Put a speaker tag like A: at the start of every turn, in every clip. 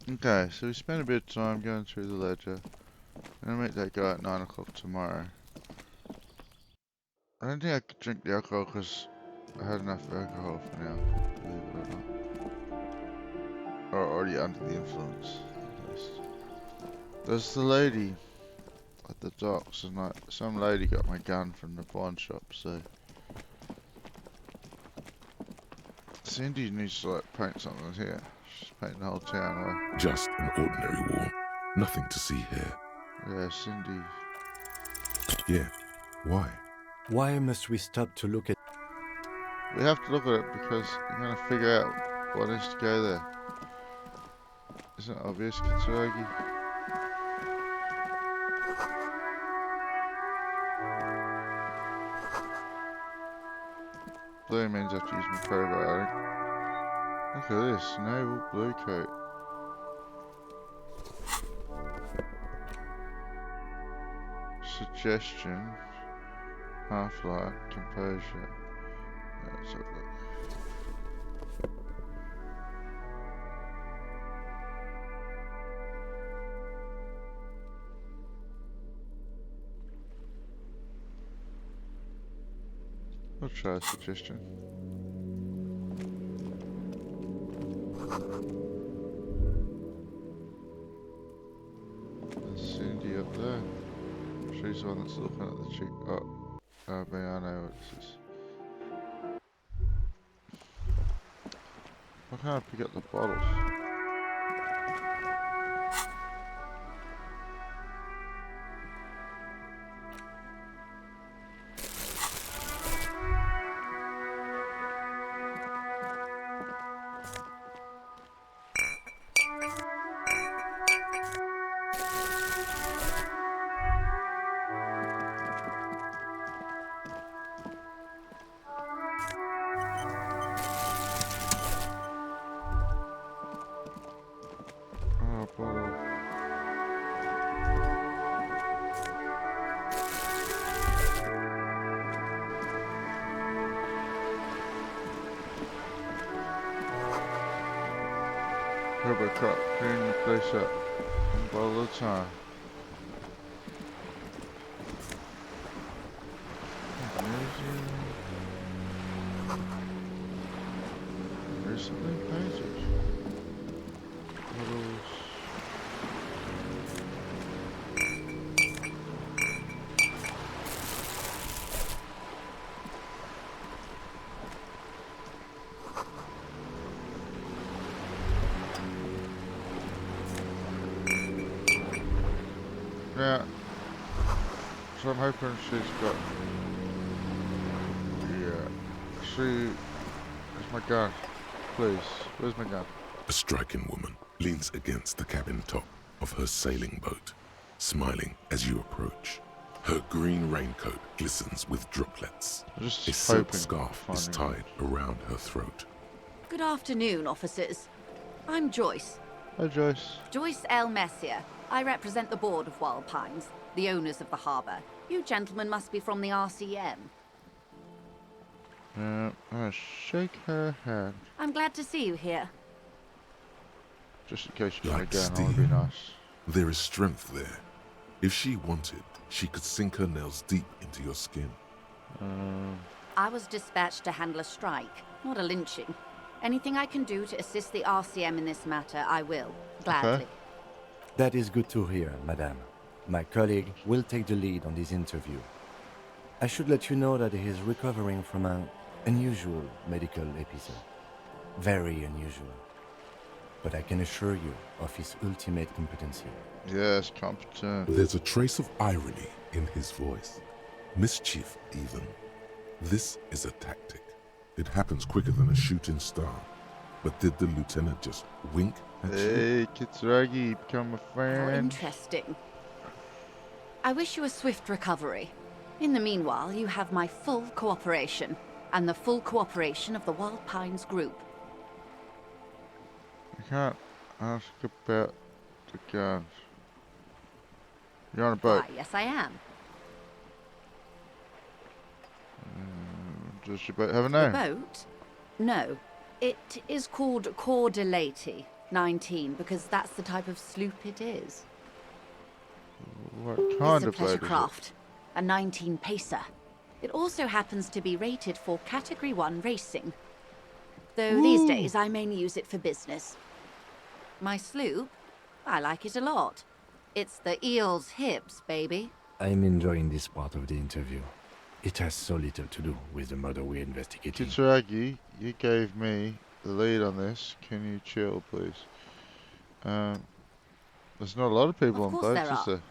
A: Okay, so we spent a bit of time going through the ledger. I'm gonna meet that guy at 9 o'clock tomorrow. I don't think I could drink the alcohol because I had enough alcohol for now, believe it or not. Or already under the influence, at least. There's the lady at the docks, and like, some lady got my gun from the pawn shop, so... Cindy needs to like paint something here. She's painting the whole town away.
B: Just an ordinary war. Nothing to see here.
A: Yeah, Cindy.
B: Yeah. Why?
C: Why must we stop to look at...
A: We have to look at it because we're gonna figure out what needs to go there. Isn't it obvious, Kitsuragi? Blue means I have to use my probiotic. Look at this, naval blue coat. Suggestion. Half-life, composure. Let's have a look. I'll try a suggestion. There's Cindy up there. She's the one that's looking at the chick. Oh, I know what this is. Why can't I pick up the bottles? Oh, bottle. Robocop, cleaning the place up. One bottle at a time. Recently painted. Bottles. Yeah. So I'm hoping she's got... Yeah. Where's my gun? Please. Where's my gun?
B: A striking woman leans against the cabin top of her sailing boat, smiling as you approach. Her green raincoat glistens with droplets. A silk scarf is tied around her throat.
D: Good afternoon, officers. I'm Joyce.
A: Hi, Joyce.
D: Joyce L. Messier. I represent the board of Wild Pines, the owners of the harbour. You gentlemen must be from the RCM.
A: I'll shake her hand.
D: I'm glad to see you here.
A: Just in case you want
B: Like
A: to go, that
B: steel,
A: would be nice.
B: there is strength there. If she wanted, she could sink her nails deep into your skin.
D: I was dispatched to handle a strike, not a lynching. Anything I can do to assist the RCM in this matter, I will. Gladly.
A: Okay.
C: That is good to hear, madame. My colleague will take the lead on this interview. I should let you know that he is recovering from an unusual medical episode. Very unusual. But I can assure you of his ultimate competency.
A: Yes, competent.
B: There's a trace of irony in his voice. Mischief, even. This is a tactic. It happens quicker than a shooting star. But did the lieutenant just wink at you?
A: Hey, Kitsuragi, become a
D: How
A: friend.
D: interesting. I wish you a swift recovery. In the meanwhile, you have my full cooperation, and the full cooperation of the Wild Pines group.
A: I can't ask about the guns. You're on a boat.
D: Why, yes I am.
A: Does your boat have a
D: The
A: name?
D: boat? No. It is called Cordelati. 19, because that's the type of sloop it is.
A: What
D: It's
A: kind
D: a
A: of boat
D: pleasure
A: is it?
D: craft, a 19 pacer. It also happens to be rated for Category 1 racing. Though these days I mainly use it for business. My sloop, I like it a lot. It's the eel's hips, baby.
C: I'm enjoying this part of the interview. It has so little to do with the murder we're investigating.
A: Kitsuragi, you gave me the lead on this. Can you chill, please? There's not a lot of people
D: Of
A: on
D: course
A: boats,
D: there
A: is
D: are.
A: there?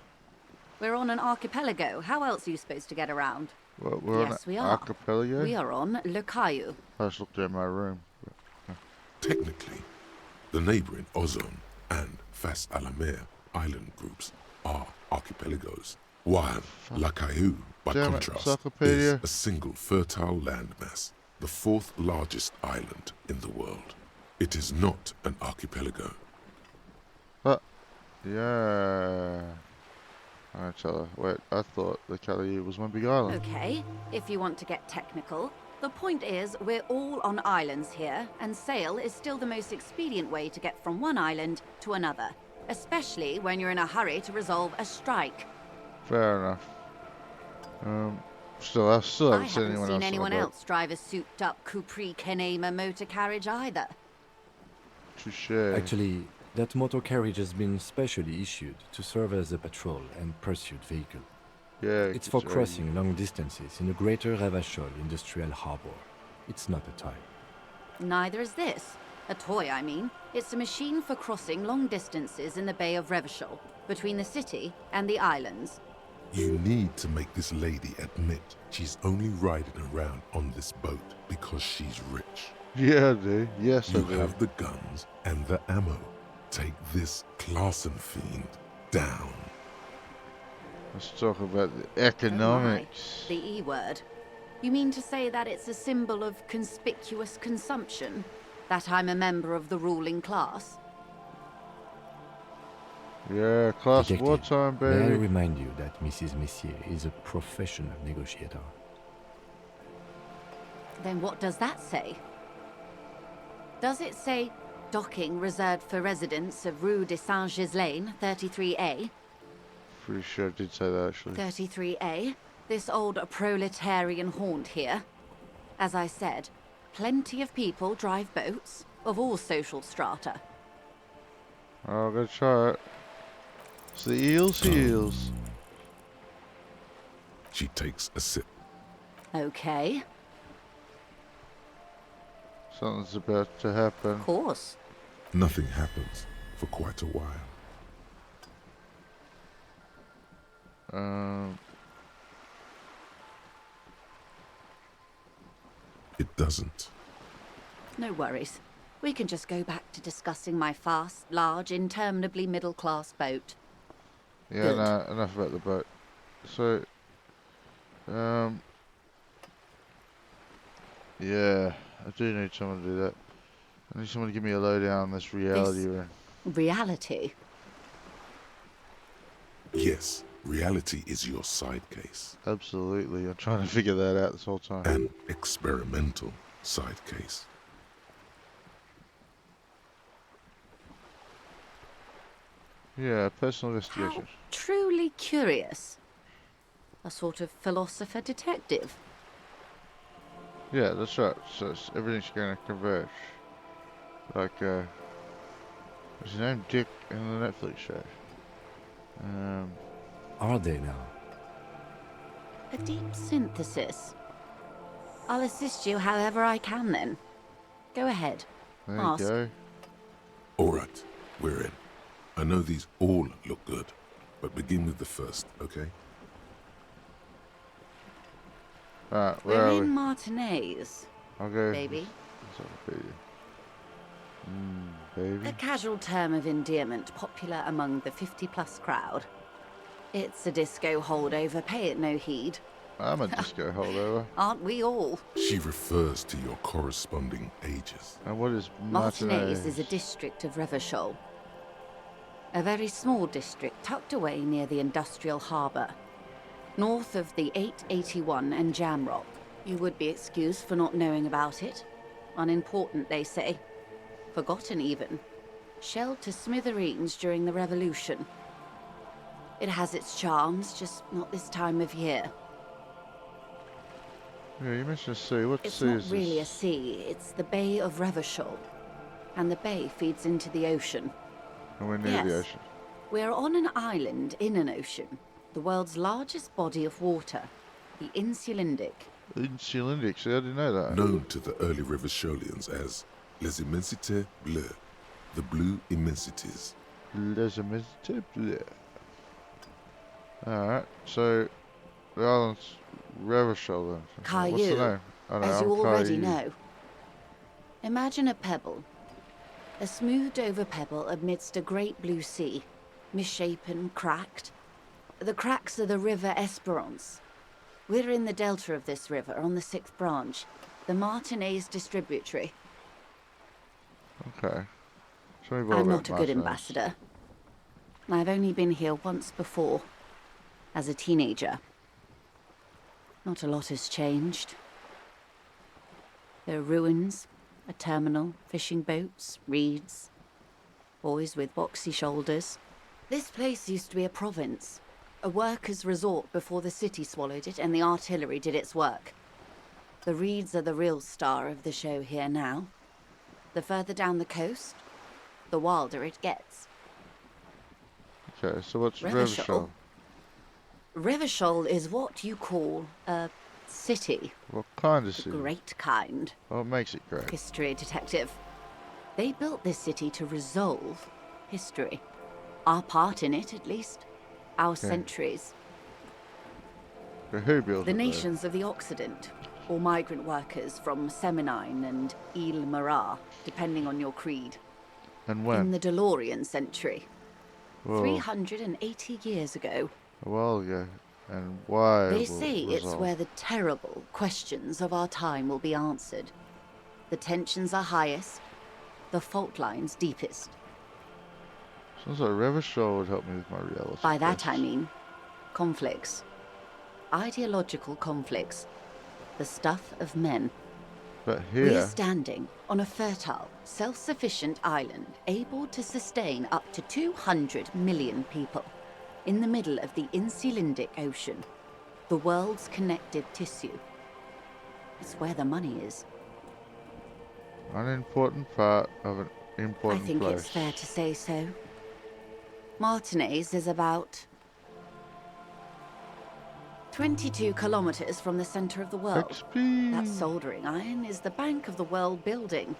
D: We're on an archipelago. How else are you supposed to get around?
A: Well, we're
D: Yes,
A: on
D: we
A: an
D: are.
A: archipelago?
D: We are on Le Caillou.
A: I just looked at my room.
B: Technically, the neighboring Ozone and Fas Alamer island groups are archipelagos, while La Caillou, by
A: Damn it,
B: contrast,
A: Encyclopedia.
B: is a single fertile landmass, the 4th largest island in the world. It is not an archipelago.
A: Yeah. Alright, Chella. Wait, I thought the Cali was one big island.
D: Okay, if you want to get technical, the point is we're all on islands here, and sail is still the most expedient way to get from one island to another, especially when you're in a hurry to resolve a strike.
A: Fair enough. Still, I still
D: I
A: haven't seen
D: haven't
A: anyone
D: seen
A: else
D: anyone
A: on a boat.
D: else drive a souped-up Capri Kenema motor carriage either.
A: Touche.
C: Actually, that motor carriage has been specially issued to serve as a patrol and pursuit vehicle.
A: Yeah,
C: It's for
A: Kitsuragi.
C: crossing long distances in the greater Ravachol industrial harbor. It's not a toy.
D: Neither is this. A toy, I mean. It's a machine for crossing long distances in the Bay of Revachol, between the city and the islands.
B: You need to make this lady admit she's only riding around on this boat because she's rich.
A: Yeah, I do. Yes,
B: You
A: I do.
B: have the guns and the ammo. Take this Clausen fiend down.
A: Let's talk about the
D: Oh my,
A: economics.
D: the E word. You mean to say that it's a symbol of conspicuous consumption? That I'm a member of the ruling class?
A: Yeah, class
C: Detective,
A: wartime,
C: may I
A: baby.
C: remind you that Mrs. Messier is a professional negotiator.
D: Then what does that say? Does it say docking reserved for residents of Rue de Saint-Ghislain, 33A?
A: Pretty sure I did say that, actually.
D: 33A? This old proletarian haunt here? As I said, plenty of people drive boats, of all social strata.
A: I'm gonna try it. It's the eels heels.
B: She takes a sip.
D: Okay,
A: Something's about to happen.
D: of course.
B: Nothing happens for quite a while. It doesn't.
D: No worries. We can just go back to discussing my fast, large, interminably middle-class boat.
A: Yeah,
D: Good.
A: nah, enough about the boat. So, yeah, I do need someone to do that. I need someone to give me a lowdown on this reality
D: This-
A: we're in.
D: Reality?
B: Yes, reality is your side case.
A: Absolutely, I'm trying to figure that out this whole time.
B: An experimental side case.
A: Yeah, personal
D: How
A: investigation.
D: truly curious. A sort of philosopher detective.
A: Yeah, that's right. So everything's gonna converge. Like, what's his name? Dick in the Netflix show.
C: Are they now?
D: A deep synthesis. I'll assist you however I can then. Go ahead.
A: There
D: Ask.
A: you go.
B: All right, we're in. I know these all look good, but begin with the first, okay?
A: Alright, where
D: We're
A: are
D: in
A: we?
D: Martinez,
A: I'll go.
D: baby.
A: Encyclopedia. Baby.
D: A casual term of endearment popular among the 50-plus crowd. It's a disco holdover, pay it no heed.
A: I'm a disco holdover.
D: Aren't we all?
B: She refers to your corresponding ages.
A: And what is
D: Martinez is a district of Revachol. A very small district tucked away near the industrial harbour. North of the 881 and Jamrock. You would be excused for not knowing about it. Unimportant, they say. Forgotten even. shelled to smithereens during the Revolution. It has its charms, just not this time of year.
A: Yeah, you mentioned a sea. What
D: It's
A: sea
D: not
A: is
D: really a
A: this?
D: sea, it's the Bay of Revachol. And the bay feeds into the ocean.
A: And we're near
D: Yes.
A: the ocean.
D: We're on an island in an ocean, the world's largest body of water, the Insulindic.
A: Insulindic, see, I didn't know that.
B: Known to the early Revacholians as Les Immensités Bleues, the Blue Immensities.
A: Les Immensités Bleues. Alright, so the island's Revachol then. What's the
D: Caillou,
A: name? I know,
D: as you
A: I'm
D: already
A: Caillou.
D: know. Imagine a pebble. A smoothed over pebble amidst a great blue sea, misshapen, cracked. The cracks are the river Esperance. We're in the delta of this river on the 6th branch, the Martinez distributary.
A: Okay. Tell me more
D: I'm
A: about
D: not a good
A: Martinez.
D: ambassador. I've only been here once before, as a teenager. Not a lot has changed. There are ruins, a terminal, fishing boats, reeds, boys with boxy shoulders. This place used to be a province, a workers' resort before the city swallowed it and the artillery did its work. The reeds are the real star of the show here now. The further down the coast, the wilder it gets.
A: Okay, so what's
D: Revachol?
A: Revachol?
D: Revachol is what you call a city.
A: What kind of
D: The
A: city?
D: great kind.
A: What makes it great?
D: History detective. They built this city to resolve history. Our part in it, at least. Our centuries.
A: Okay, who built
D: The
A: it?
D: nations of the Occident, or migrant workers from Seminine and Ile Marat, depending on your creed.
A: And when?
D: In the DeLorean century.
A: Whoa,
D: 380 years ago.
A: a while ago. And why?
D: They
A: it will
D: say it's
A: resolve.
D: where the terrible questions of our time will be answered. The tensions are highest, the fault lines deepest.
A: Sounds like Revachol would help me with my reality.
D: By that
A: test.
D: I mean conflicts. Ideological conflicts. The stuff of men.
A: But
D: We're
A: here,
D: standing on a fertile, self-sufficient island able to sustain up to 200 million people in the middle of the Insulindic Ocean, the world's connective tissue. It's where the money is.
A: an important part of an
D: I
A: important
D: think
A: place.
D: it's fair to say so. Martinez is about 22 kilometers from the center of the world.
A: XP.
D: That soldering iron is the bank of the world building.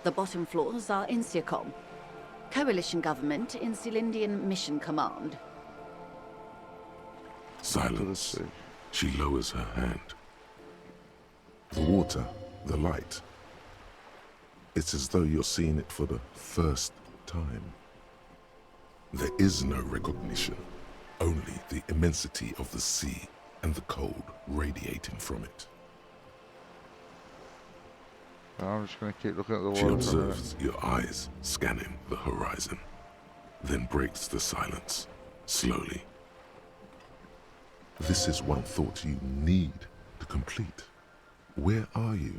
D: The bottom floors are Insiacom, coalition government, Insulindian Mission Command.
B: Silence.
A: sea.
B: She lowers her hand. The water, the light. It's as though you're seeing it for the first time. There is no recognition, only the immensity of the sea and the cold radiating from it.
A: I'm just going to keep looking at the
B: She
A: water. for a minute.
B: observes your eyes scanning the horizon, then breaks the silence, slowly. This is one thought you need to complete. Where are you?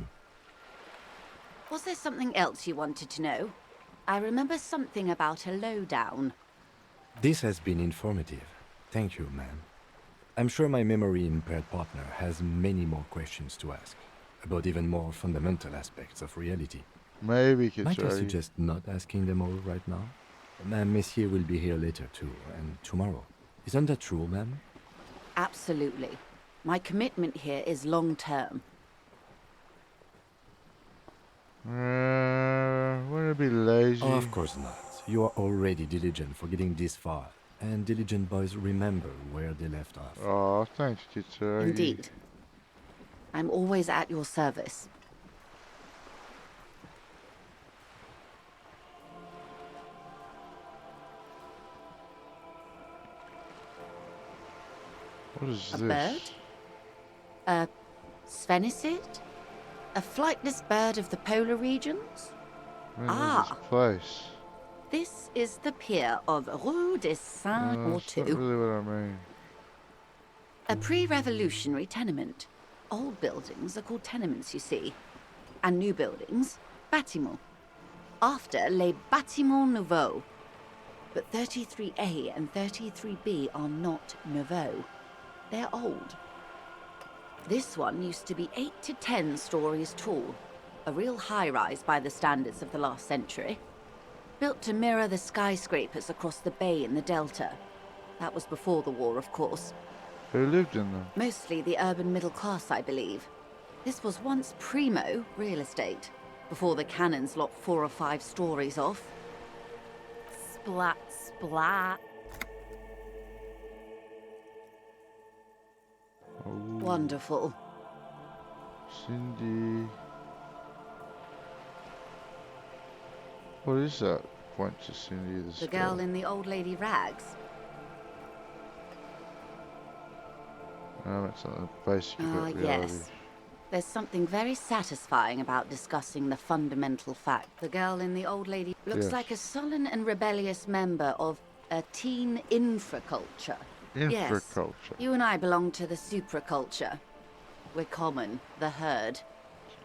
D: Was there something else you wanted to know? I remember something about a lowdown.
C: This has been informative. Thank you, ma'am. I'm sure my memory-impaired partner has many more questions to ask, about even more fundamental aspects of reality.
A: Maybe
C: Might I
A: Kitari.
C: suggest not asking them all right now? Ma'am, Messier will be here later too, and tomorrow. Isn't that true, ma'am?
D: Absolutely. My commitment here is long-term.
A: Wouldn't it be lazy?
C: Oh, of course not. You are already diligent for getting this far, and diligent boys remember where they left off.
A: Oh, thanks, Kitari.
D: Indeed. I'm always at your service.
A: What is
D: A
A: this?
D: bird? A Svenicid? A flightless bird of the polar regions?
A: Where is
D: Ah.
A: this place?
D: This is the pier of Rue des
A: That's not
D: Saint-Autu.
A: really what I mean.
D: A pre-revolutionary tenement. Old buildings are called tenements, you see. And new buildings, bâtiments. after Les Bâtiments Nouveaux. But 33A and 33B are not nouveau. They're old. This one used to be 8 to 10 stories tall, a real high-rise by the standards of the last century. Built to mirror the skyscrapers across the bay in the Delta. That was before the war, of course.
A: Who lived in them?
D: Mostly the urban middle class, I believe. This was once primo real estate, before the cannons lopped 4 or 5 stories off. Splat, splat.
A: Oh,
D: Wonderful.
A: Cindy. What is that? Point to Cindy
D: The girl in the old lady rags.
A: It's not a basic about reality.
D: Yes. There's something very satisfying about discussing the fundamental fact. The girl in the old lady looks like a sullen and rebellious member of a teen infraculture.
A: Infraculture.
D: Yes. You and I belong to the supraculture. We're common, the herd.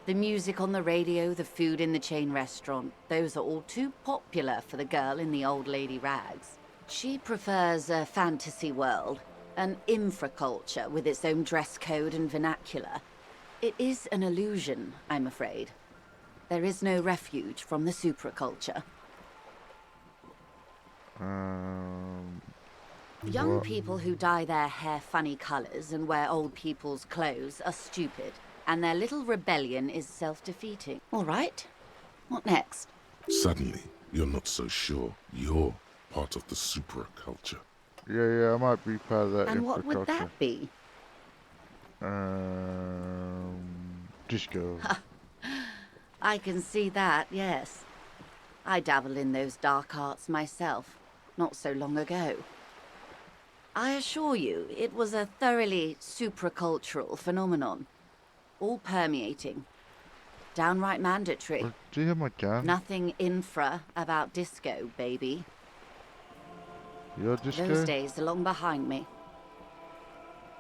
D: The music on the radio, the food in the chain restaurant, those are all too popular for the girl in the old lady rags. She prefers a fantasy world, an infraculture with its own dress code and vernacular. It is an illusion, I'm afraid. There is no refuge from the supraculture. Young people who dye their hair funny colors and wear old people's clothes are stupid, and their little rebellion is self-defeating. All right, what next?
B: Suddenly, you're not so sure you're part of the supraculture.
A: Yeah, I might be part of that.
D: And what would that be?
A: Disco.
D: I can see that, yes. I dabbled in those dark arts myself, not so long ago. I assure you, it was a thoroughly supracultural phenomenon. All permeating. Downright mandatory.
A: Do you have my gun?
D: Nothing infra about disco, baby.
A: Your disco?
D: Those days are long behind me.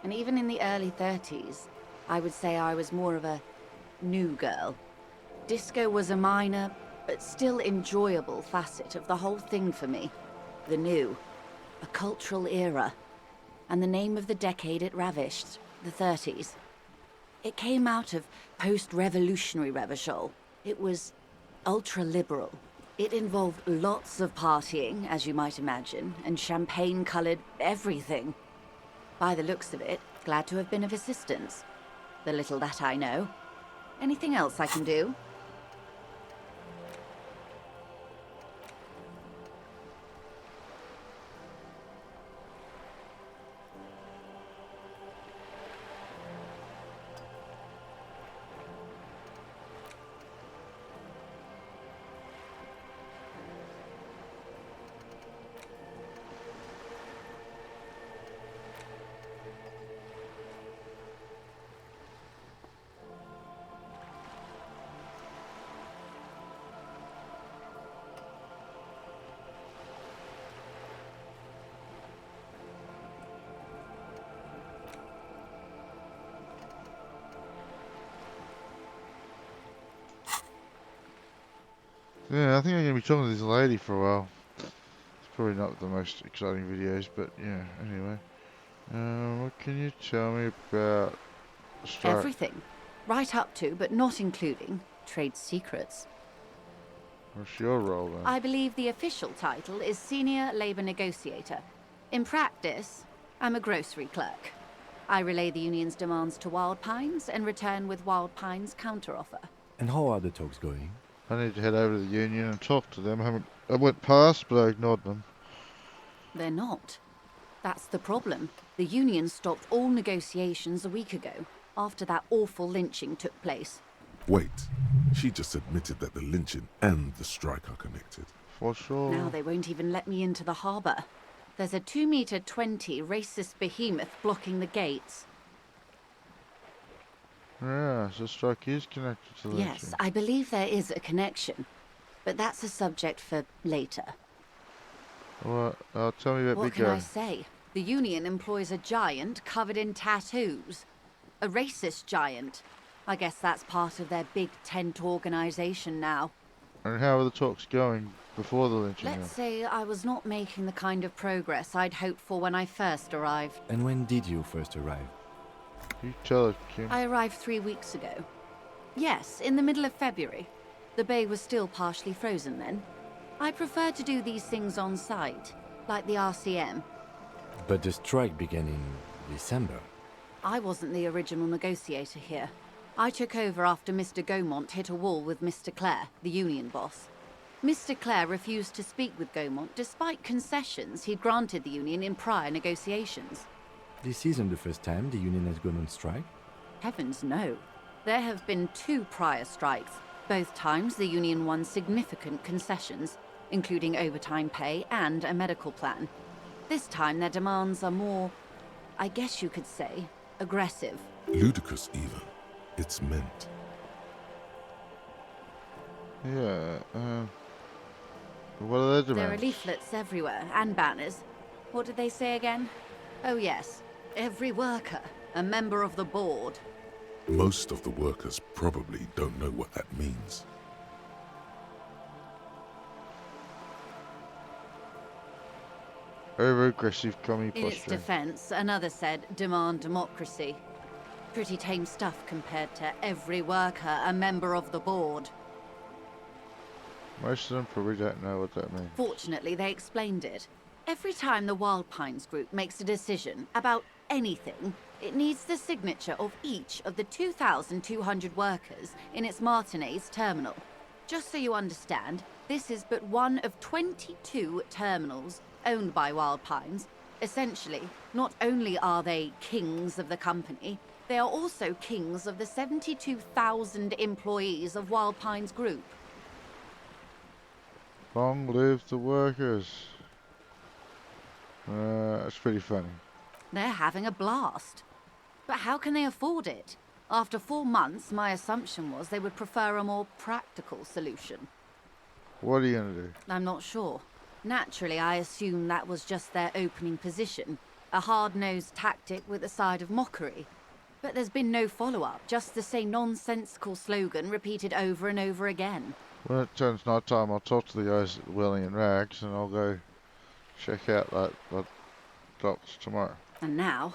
D: And even in the early 30s, I would say I was more of a new girl. Disco was a minor, but still enjoyable facet of the whole thing for me. The new. A cultural era. And the name of the decade it ravished, the 30s. It came out of post-revolutionary revival. It was ultra-liberal. It involved lots of partying, as you might imagine, and champagne-colored everything. By the looks of it, glad to have been of assistance. The little that I know. Anything else I can do?
A: Yeah, I think I'm going to be talking to this lady for a while. It's probably not the most exciting videos, but yeah, anyway. What can you tell me about strike?
D: Everything. Right up to, but not including, trade secrets.
A: What's your role then?
D: I believe the official title is Senior Labor Negotiator. In practice, I'm a grocery clerk. I relay the union's demands to Wild Pines and return with Wild Pines' counteroffer.
C: And how are the talks going?
A: I need to head over to the union and talk to them. I went past, but I ignored them.
D: They're not. That's the problem. The union stopped all negotiations a week ago, after that awful lynching took place.
B: Wait, she just admitted that the lynching and the strike are connected.
A: For sure.
D: Now they won't even let me into the harbour. There's a 2-meter 20 racist behemoth blocking the gates.
A: Yeah, so strike is connected to lynching.
D: Yes, I believe there is a connection. But that's a subject for later.
A: Well, tell me about
D: What
A: Big
D: can
A: Guy.
D: I say? The union employs a giant covered in tattoos. A racist giant. I guess that's part of their big tent organization now.
A: And how are the talks going before the lynching?
D: Let's say I was not making the kind of progress I'd hoped for when I first arrived.
C: And when did you first arrive?
A: You tell us, Kim.
D: I arrived 3 weeks ago. Yes, in the middle of February. The bay was still partially frozen then. I prefer to do these things on site, like the RCM.
C: But the strike began in December.
D: I wasn't the original negotiator here. I took over after Mr. Gaumont hit a wall with Mr. Clare, the union boss. Mr. Clare refused to speak with Gaumont despite concessions he'd granted the union in prior negotiations.
C: This isn't the first time the union has gone on strike.
D: Heavens no. There have been 2 prior strikes. Both times the union won significant concessions, including overtime pay and a medical plan. This time their demands are more, I guess you could say, aggressive.
B: Ludicrous even. It's meant.
A: Yeah, what are their demands?
D: There are leaflets everywhere, and banners. What did they say again? Oh yes, every worker, a member of the board.
B: Most of the workers probably don't know what that means.
A: Over aggressive commie
D: In its
A: posturing.
D: defense, another said, demand democracy. Pretty tame stuff compared to every worker, a member of the board.
A: Most of them probably don't know what that means.
D: Fortunately, they explained it. Every time the Wild Pines group makes a decision about anything, it needs the signature of each of the 2,200 workers in its Martinez terminal. Just so you understand, this is but one of 22 terminals owned by Wild Pines. Essentially, not only are they kings of the company, they are also kings of the 72,000 employees of Wild Pines Group.
A: Long live the workers. That's pretty funny.
D: They're having a blast. But how can they afford it? After 4 months, my assumption was they would prefer a more practical solution.
A: What are you gonna do?
D: I'm not sure. Naturally, I assumed that was just their opening position, a hard-nosed tactic with a side of mockery. But there's been no follow-up, just the same nonsensical slogan repeated over and over again.
A: When it turns night time, I'll talk to the guys at Welling and Rags, and I'll go check out that docks tomorrow.
D: And now,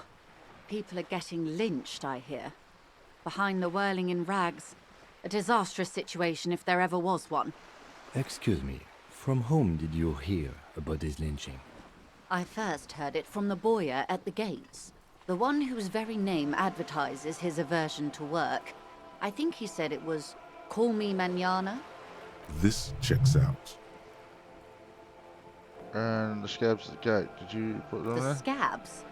D: people are getting lynched, I hear. Behind the whirling in rags, a disastrous situation if there ever was one.
C: Excuse me, from whom did you hear about this lynching?
D: I first heard it from the bowyer at the gates. The one whose very name advertises his aversion to work. I think he said it was, "Call me mañana."
B: This checks out.
A: And the scabs at the gate, did you put them
D: The
A: there?
D: scabs?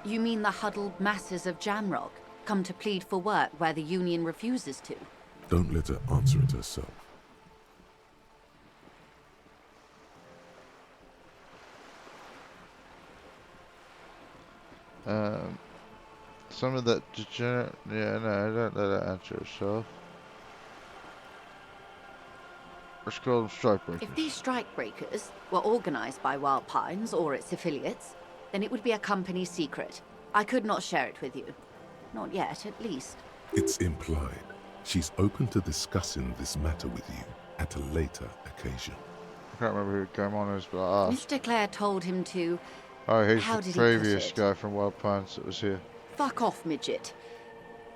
D: You mean the huddled masses of Jamrock, come to plead for work where the union refuses to?
B: Don't let her answer it herself.
A: Some of that degenerate... Yeah, no, don't let her answer herself. Let's call them strikebreakers.
D: If these strikebreakers were organized by Wild Pines or its affiliates, then it would be a company secret. I could not share it with you. Not yet, at least.
B: It's implied. She's open to discussing this matter with you at a later occasion.
A: I can't remember who Gaumont is, but I asked.
D: Mr. Clare told him to...
A: Oh, he's
D: How
A: the
D: did he put
A: previous
D: it?
A: guy from Wild Pines that was here.
D: Fuck off, midget.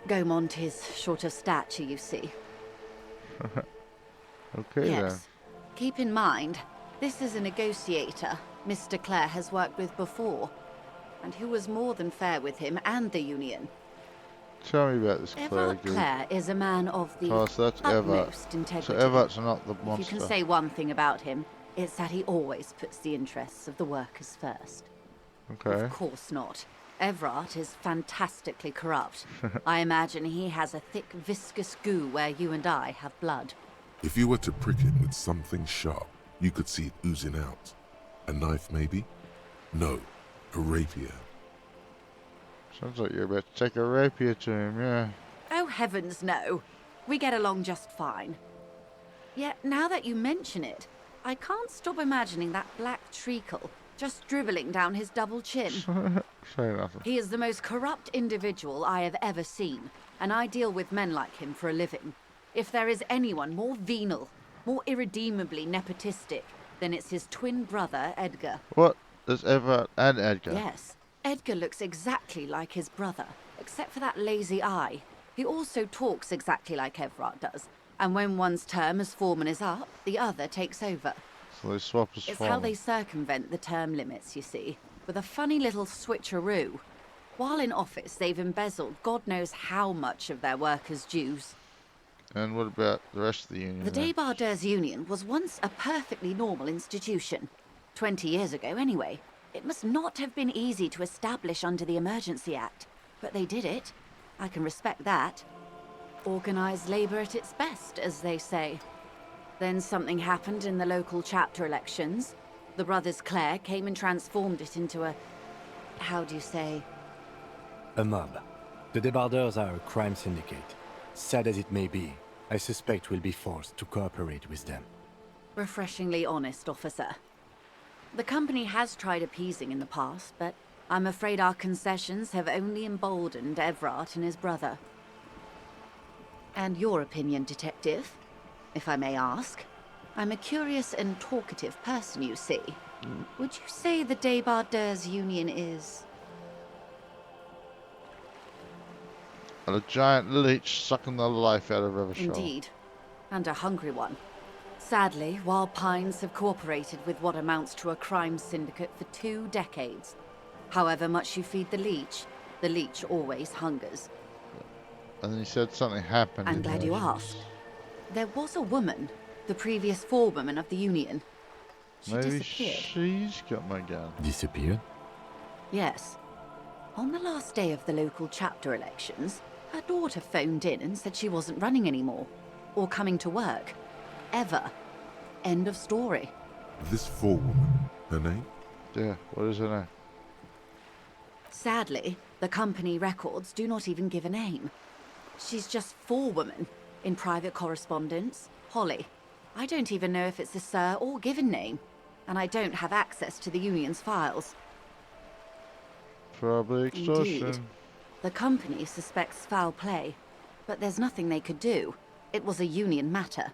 D: Gaumont is short of stature, you see.
A: Okay
D: Yes. Keep in mind, this is a negotiator Mr. Clare has worked with before, and who was more than fair with him and the union.
A: then. Tell me about this Claire
D: Everard
A: dude.
D: Clare is a man of the
A: Oh, so that's Everard.
D: utmost integrity.
A: So Everard's not the
D: If
A: monster.
D: you can say one thing about him, it's that he always puts the interests of the workers first.
A: Okay.
D: Of course not. Everard is fantastically corrupt. I imagine he has a thick, viscous goo where you and I have blood.
B: If you were to prick it with something sharp, you could see it oozing out. A knife, maybe? No, a rapier.
A: Sounds like you're about to take a rapier to him, yeah.
D: Oh, heavens no. We get along just fine. Yet, now that you mention it, I can't stop imagining that black treacle just dribbling down his double chin.
A: Say nothing.
D: He is the most corrupt individual I have ever seen, and I deal with men like him for a living. If there is anyone more venal, more irredeemably nepotistic than it's his twin brother, Edgar.
A: What? There's Everett and Edgar?
D: Yes. Edgar looks exactly like his brother, except for that lazy eye. He also talks exactly like Everett does, and when one's term as foreman is up, the other takes over.
A: So they swap as
D: It's
A: foreman.
D: how they circumvent the term limits, you see, with a funny little switcheroo. While in office, they've embezzled God knows how much of their workers' dues.
A: And what about the rest of the union?
D: The
A: then?
D: Débardeurs Union was once a perfectly normal institution. 20 years ago, anyway. It must not have been easy to establish under the Emergency Act, but they did it. I can respect that. Organised labour at its best, as they say. Then something happened in the local chapter elections. The brothers Clare came and transformed it into a... how do you say?
C: A mob. The Débardeurs are a crime syndicate. Sad as it may be, I suspect we'll be forced to cooperate with them.
D: Refreshingly honest, officer. The company has tried appeasing in the past, but I'm afraid our concessions have only emboldened Everett and his brother. And your opinion, Detective, if I may ask? I'm a curious and talkative person, you see. Would you say the Débardeurs Union is...
A: And a giant leech sucking the life out of Evershaw.
D: Indeed. And a hungry one. Sadly, Wild Pines have cooperated with what amounts to a crime syndicate for 2 decades. However much you feed the leech always hungers.
A: And then he said something happened.
D: I'm
A: in
D: glad
A: there.
D: you asked. There was a woman, the previous forewoman of the Union. She
A: Maybe
D: disappeared.
A: she's got my gun.
C: Disappeared?
D: Yes. On the last day of the local chapter elections, her daughter phoned in and said she wasn't running anymore. Or coming to work. Ever. End of story.
B: This forewoman, her name?
A: Yeah, what is her name?
D: Sadly, the company records do not even give a name. She's just forewoman in private correspondence, Holly. I don't even know if it's a sir or given name, and I don't have access to the union's files.
A: Probably extortion.
D: Indeed. The company suspects foul play, but there's nothing they could do. It was a union matter.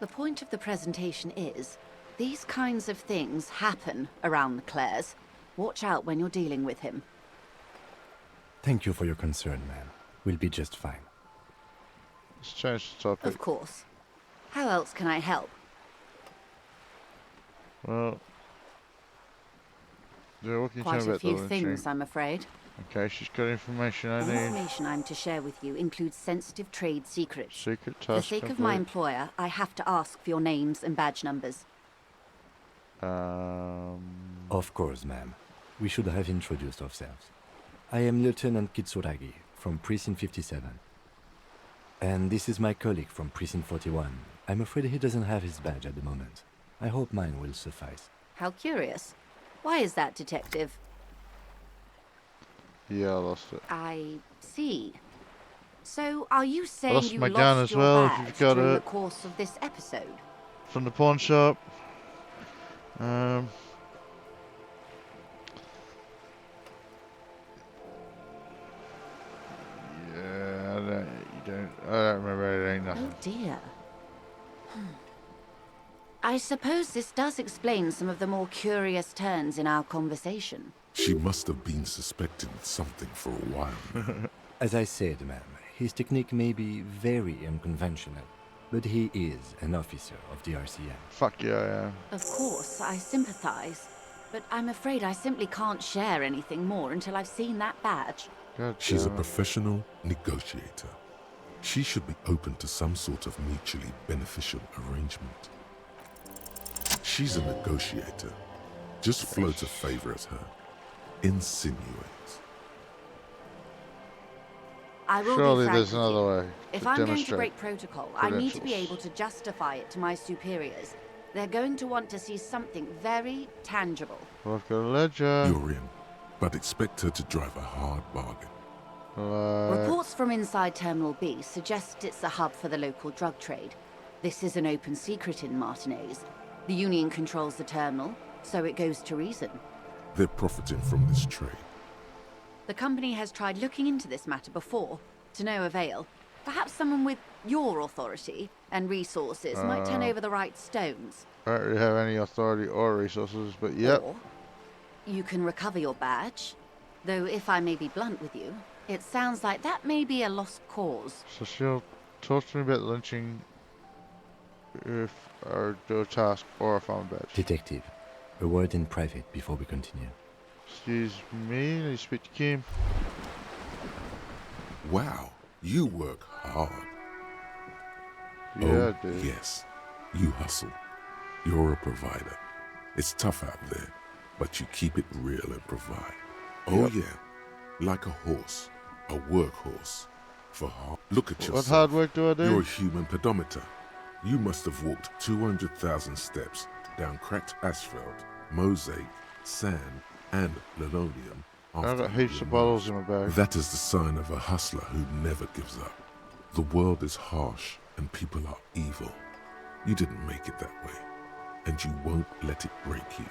D: The point of the presentation is, these kinds of things happen around the Clares. Watch out when you're dealing with him.
C: Thank you for your concern, ma'am. We'll be just fine.
A: Let's change the topic.
D: Of course. How else can I help?
A: Well, yeah, what can you tell
D: Quite
A: me
D: a
A: about
D: few
A: the lynching?
D: things, I'm afraid.
A: Okay, she's got information I
D: The
A: need.
D: information I'm to share with you includes sensitive trade secrets.
A: Secret
D: For the
A: task
D: sake of my
A: complete.
D: employer, I have to ask for your names and badge numbers.
C: Of course, ma'am. We should have introduced ourselves. I am Lieutenant Kitsuragi from Precinct 57. And this is my colleague from Precinct 41. I'm afraid he doesn't have his badge at the moment. I hope mine will suffice.
D: How curious. Why is that, Detective?
A: Yeah, I lost it.
D: I see. So, are you saying
A: lost
D: you
A: my
D: lost
A: gun as
D: your
A: well, if
D: badge
A: you've got
D: during
A: it.
D: the course of this episode?
A: From the pawn shop. Yeah, I don't remember it ain't nothing.
D: Oh dear. I suppose this does explain some of the more curious turns in our conversation.
B: She must have been suspecting something for a while.
C: As I said, ma'am, his technique may be very unconventional, but he is an officer of the RCM.
A: Fuck yeah, I am.
D: Of course, I sympathize. But I'm afraid I simply can't share anything more until I've seen that badge.
A: God
B: She's a
A: damn it.
B: professional negotiator. She should be open to some sort of mutually beneficial arrangement. She's a negotiator. Just float a favor at her. Insinuates.
D: I will
A: Surely
D: be frank
A: there's
D: with
A: another
D: you.
A: way
D: If
A: to
D: I'm going to
A: demonstrate
D: break protocol, I need to be
A: credentials.
D: able to justify it to my superiors. They're going to want to see something very tangible.
A: Well, I've got a ledger.
B: You're in, but expect her to drive a hard bargain.
D: Reports from inside Terminal B suggest it's a hub for the local drug trade. This is an open secret in Martinez. The Union controls the terminal, so it goes to reason.
B: They're profiting from this trade.
D: The company has tried looking into this matter before, to no avail. Perhaps someone with your authority and resources might turn over the right stones.
A: I don't really have any authority or resources, but yep.
D: Or you can recover your badge. Though if I may be blunt with you, it sounds like that may be a lost cause.
A: So she'll talk to me about lynching if I do a task or I found a badge.
C: Detective, a word in private before we continue.
A: Excuse me, let me speak to Kim.
B: Wow, you work hard.
A: Yeah,
B: Oh,
A: I do.
B: yes, you hustle. You're a provider. It's tough out there, but you keep it real and provide. Oh
A: Yep.
B: yeah, like a horse, a workhorse. For hard. Look at yourself.
A: What hard work do I do?
B: You're a human pedometer. You must have walked 200,000 steps down cracked asphalt, mosaic, sand, and linoleum.
A: I've got heaps of bottles in my bag.
B: That is the sign of a hustler who never gives up. The world is harsh and people are evil. You didn't make it that way, and you won't let it break you.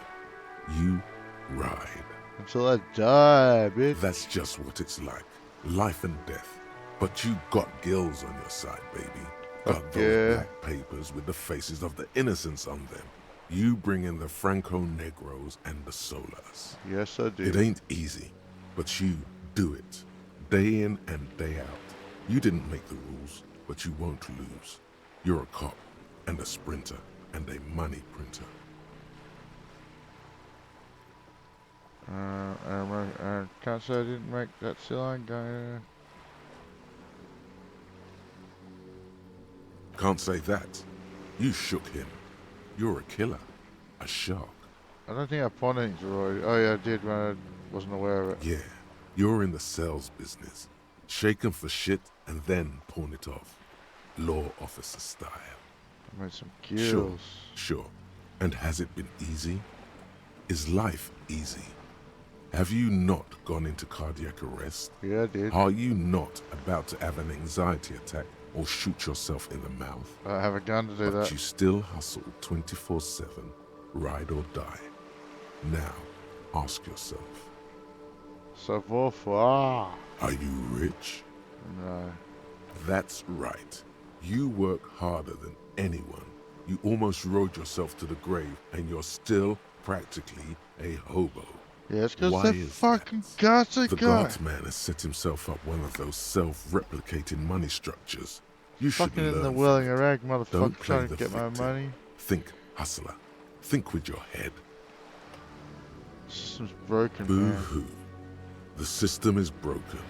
B: You ride.
A: Until I die, bitch.
B: That's just what it's like. Life and death. But you got gills on your side, baby. Got those black papers with the faces of the innocents on them. You bring in the Franco Negros and the Solas.
A: Yes, I do.
B: It ain't easy, but you do it. Day in and day out. You didn't make the rules, but you won't lose. You're a cop and a sprinter and a money printer.
A: I can't say I didn't make that sea lion guy.
B: Can't say that. You shook him. You're a killer. A shark.
A: I don't think I pawned anything to Roy. Oh yeah, I did when I wasn't aware of it.
B: Yeah, you're in the sales business. Shake 'em for shit and then pawn it off. Law officer style.
A: I made some kills.
B: Sure. And has it been easy? Is life easy? Have you not gone into cardiac arrest?
A: Yeah, I did.
B: Are you not about to have an anxiety attack or shoot yourself in the mouth?
A: I have a gun to do
B: But
A: that.
B: you still hustle 24/7, ride or die. Now, ask yourself,
A: So far.
B: are you rich?
A: No.
B: That's right. You work harder than anyone. You almost rode yourself to the grave and you're still practically a hobo.
A: Yeah, it's because
B: Why
A: the
B: is
A: fucking
B: that?
A: guts I
B: The
A: got.
B: God's man has set himself up one of those self-replicating money structures. You should
A: Fucking in
B: learn
A: the
B: from
A: willing
B: it.
A: rag,
B: Don't
A: motherfucker,
B: play
A: trying to
B: the
A: get my
B: victim.
A: money.
B: Think, hustler. Think with your head.
A: System's broken, man.
B: Boo-hoo. The system is broken.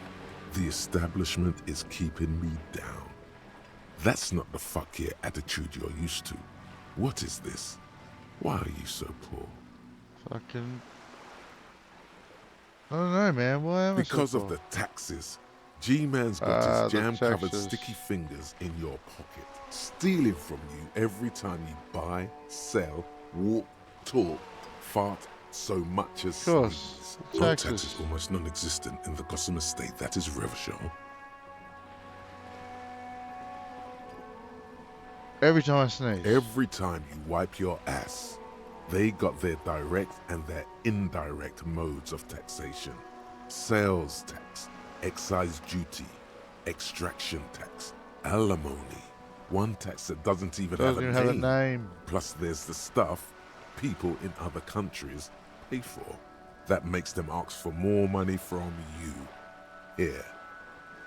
B: The establishment is keeping me down. That's not the fuck yeah attitude you're used to. What is this? Why are you so poor?
A: Fucking. I don't know, man. Why am I so
B: Because of
A: poor?
B: the taxes. G-Man's got his
A: the
B: jam-covered
A: taxes.
B: sticky fingers in your pocket, stealing from you every time you buy, sell, walk, talk, fart, so much as
A: Of course.
B: sneeze.
A: Taxes.
B: Road tax is almost non-existent in the Gotham estate. That is Revachol.
A: Every time I sneeze.
B: Every time you wipe your ass, they got their direct and their indirect modes of taxation. Sales tax, excise duty, extraction tax, alimony. One tax that doesn't even
A: Doesn't even have a
B: name.
A: name.
B: Plus there's the stuff people in other countries pay for. That makes them ask for more money from you. Here,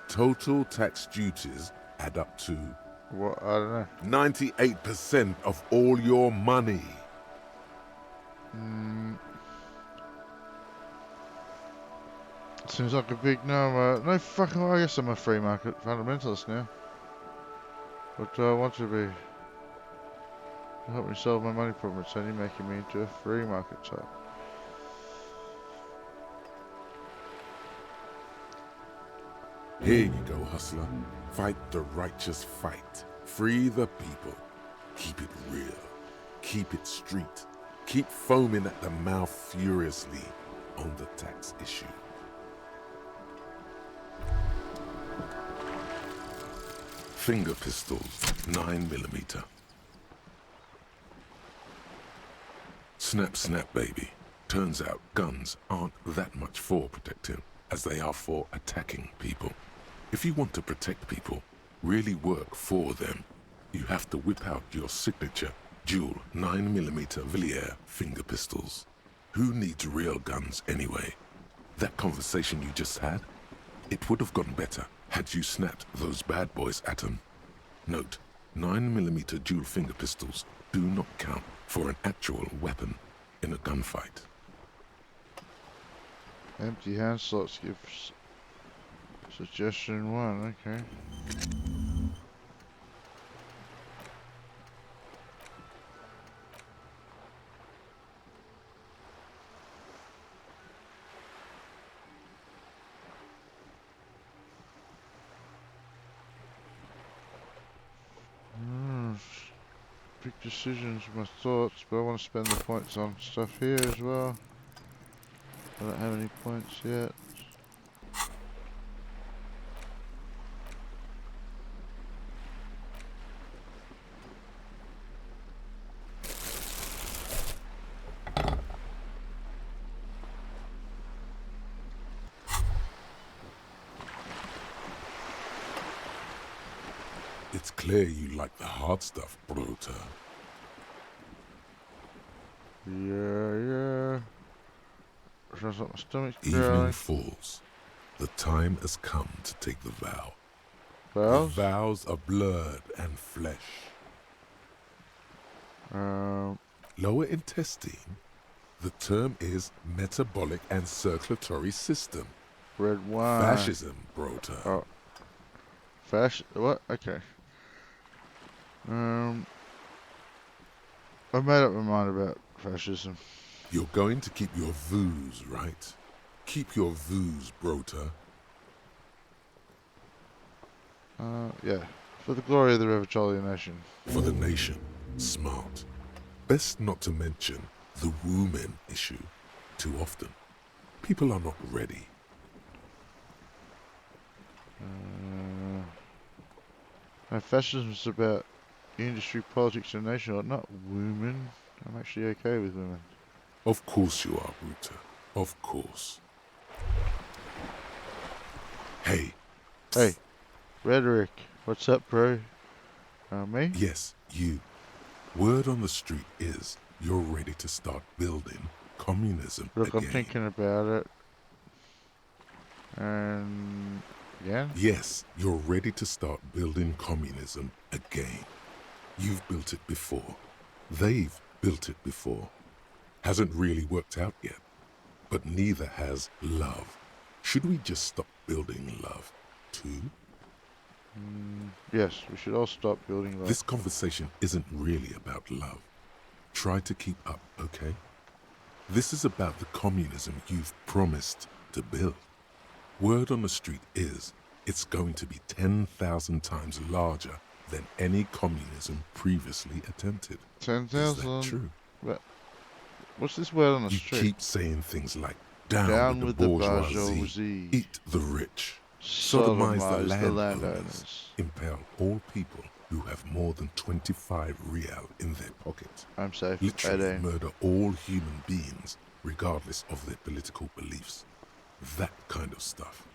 B: total tax duties add up to
A: What? I don't know.
B: 98% of all your money.
A: Seems like a big number. No fucking way. I guess I'm a free market fundamentalist now. What do I want to be? To help me solve my money problem, it's only making me into a free market type.
B: Here you go, hustler. Fight the righteous fight. Free the people. Keep it real. Keep it street. Keep foaming at the mouth furiously on the tax issue. Finger pistols, 9mm. Snap, snap, baby. Turns out guns aren't that much for protecting as they are for attacking people. If you want to protect people, really work for them, you have to whip out your signature dual 9mm Villiers finger pistols. Who needs real guns anyway? That conversation you just had, it would have gone better had you snapped those bad boys at them. Note, 9mm dual finger pistols do not count for an actual weapon in a gunfight.
A: Empty hand slots give suggestion 1, okay. Big decisions with my thoughts, but I want to spend the points on stuff here as well. I don't have any points yet.
B: It's clear you like the hard stuff, Bruta.
A: Yeah. Sounds like my stomach's
B: Evening
A: growling.
B: falls. The time has come to take the vow.
A: Vows?
B: The vows are blood and flesh. Lower intestine. The term is metabolic and circulatory system.
A: Red wine.
B: Fascism, Bruta.
A: Oh. What? Okay. I've made up my mind about fascism.
B: You're going to keep your vus, right? Keep your vus, Bruta.
A: Yeah. For the glory of the Revacholian nation.
B: For the nation. Smart. Best not to mention the women issue too often. People are not ready.
A: Fascism is about industry, politics, and nation, not women. I'm actually okay with women.
B: Of course you are, Bruta. Of course. Hey.
A: Hey, Rhetoric. What's up, bro? Me?
B: Yes, you. Word on the street is you're ready to start building communism
A: Look,
B: again.
A: I'm thinking about it. And... yeah?
B: Yes, you're ready to start building communism again. You've built it before. They've built it before. Hasn't really worked out yet. But neither has love. Should we just stop building love, too?
A: Yes, we should all stop building love.
B: This conversation isn't really about love. Try to keep up, okay? This is about the communism you've promised to build. Word on the street is it's going to be 10,000 times larger than any communism previously attempted.
A: 10,000?
B: Is that true?
A: But what's this word on the
B: You
A: street?
B: keep saying things like, down with the bourgeoisie, eat the rich, sodomize the landowners, impale all people who have more than 25 real in their pocket.
A: I'm safe.
B: Literally murder all human beings, regardless of their political beliefs. That kind of stuff.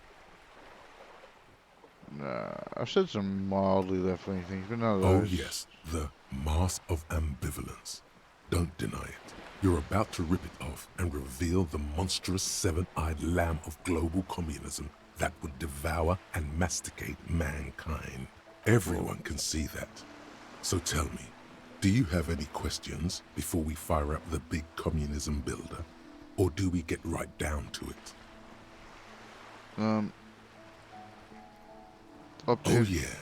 A: Nah, I've said some mildly left-wing things, but none of those.
B: Oh yes, the mask of ambivalence. Don't deny it. You're about to rip it off and reveal the monstrous seven-eyed lamb of global communism that would devour and masticate mankind. Everyone can see that. So tell me, do you have any questions before we fire up the big communism builder? Or do we get right down to it? Oh yeah,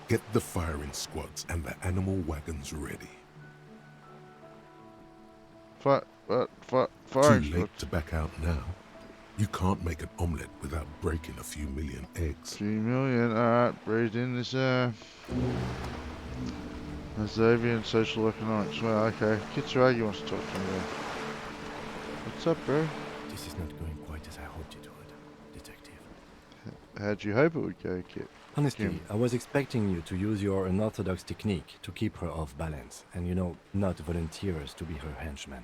B: get the firing squads and the animal wagons ready.
A: Firing
B: Too late to back out now. You can't make an omelette without breaking a few million eggs.
A: 3 million, alright, breathe in this Xavier social economics. Well, okay. Kitsuragi wants to talk to me there. What's up, bro?
C: This is not going quite as I hoped it would, Detective.
A: How'd you hope it would go, Kit?
C: Honestly, I was expecting you to use your unorthodox technique to keep her off balance, and not volunteer us to be her henchman.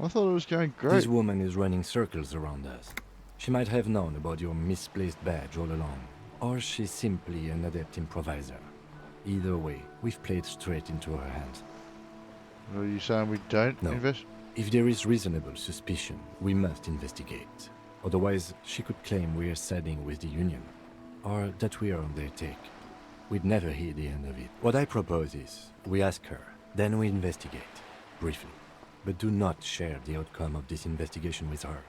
A: I thought it was going great.
C: This woman is running circles around us. She might have known about your misplaced badge all along. or she's simply an adept improviser. Either way, we've played straight into her hands.
A: Are you saying we don't
C: No.
A: invest?
C: If there is reasonable suspicion, we must investigate. Otherwise, she could claim we're siding with the Union, or that we are on their take. We'd never hear the end of it. What I propose is, we ask her, then we investigate, briefly. But do not share the outcome of this investigation with her.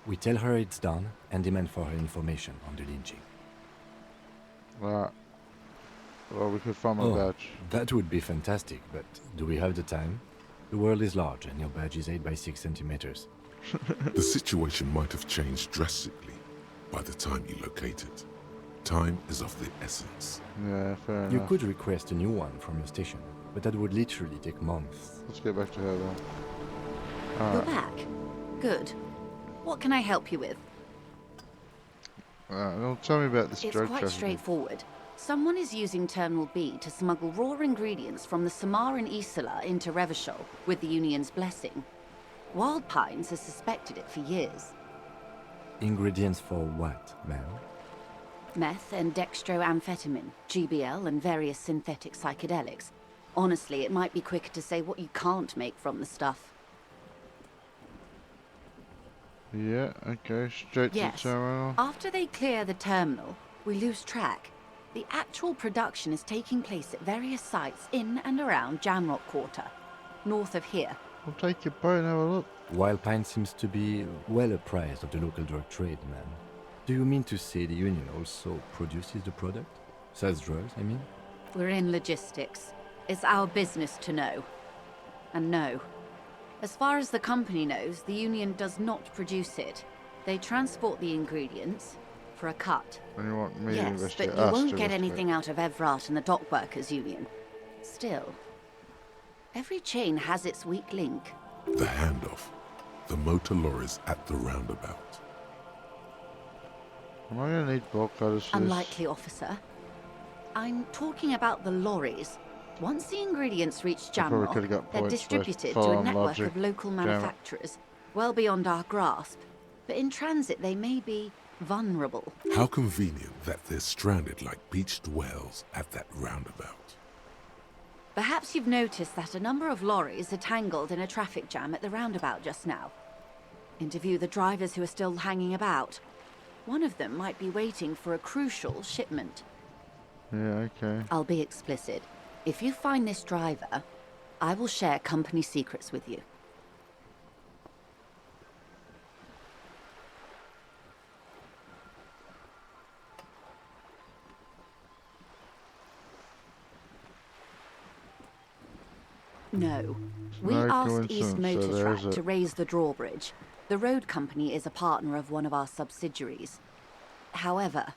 C: We tell her it's done, and demand for her information on the lynching.
A: Right. Well, we could find my badge.
C: That would be fantastic, but do we have the time? The world is large, and your badge is 8 by 6 centimeters.
B: The situation might have changed drastically by the time you locate it. Time is of the essence.
A: Yeah, fair
C: You
A: enough.
C: could request a new one from your station, but that would literally take months.
A: Let's get back to her then.
D: You're back. Good. What can I help you with?
A: Well, tell me about this
D: It's
A: drug
D: quite
A: trafficking.
D: straightforward. Someone is using Terminal B to smuggle raw ingredients from the Samar and Isola into Revachol with the Union's blessing. Wild Pines has suspected it for years.
C: Ingredients for what, ma'am?
D: Meth and dextroamphetamine, GBL, and various synthetic psychedelics. Honestly, it might be quicker to say what you can't make from the stuff.
A: Yeah, okay, straight to the
D: Yes.
A: terminal.
D: After they clear the terminal, we lose track. The actual production is taking place at various sites in and around Jamrock Quarter, north of here.
A: We'll take your boat and have a look.
C: Wild Pine seems to be well apprised of the local drug trade, ma'am. Do you mean to say the Union also produces the product? Sells drugs, I mean?
D: We're in logistics. It's our business to know. And no. As far as the company knows, the Union does not produce it. They transport the ingredients for a cut.
A: And you want me to
D: Yes,
A: investigate
D: but you
A: us
D: won't
A: to
D: get
A: investigate.
D: anything out of Evrat and the Dock Workers Union. Still, every chain has its weak link.
B: The handoff. The motor lorries at the roundabout.
A: Am I gonna need bulk cutters for
D: Unlikely, officer. I'm talking about the lorries. Once the ingredients reach
A: I probably could've
D: Jamrock,
A: got
D: they're
A: points for
D: distributed to a
A: farm
D: network
A: logic.
D: of local
A: Damn it.
D: manufacturers, well beyond our grasp. But in transit, they may be vulnerable.
B: How convenient that they're stranded like beached whales at that roundabout.
D: Perhaps you've noticed that a number of lorries are tangled in a traffic jam at the roundabout just now. Interview the drivers who are still hanging about. One of them might be waiting for a crucial shipment.
A: this? Yeah, okay.
D: I'll be explicit. If you find this driver, I will share company secrets with you. No. We
A: no
D: asked East
A: coincidence, so
D: Motor
A: there is
D: Track
A: a-
D: to raise the drawbridge. The road company is a partner of one of our subsidiaries. However,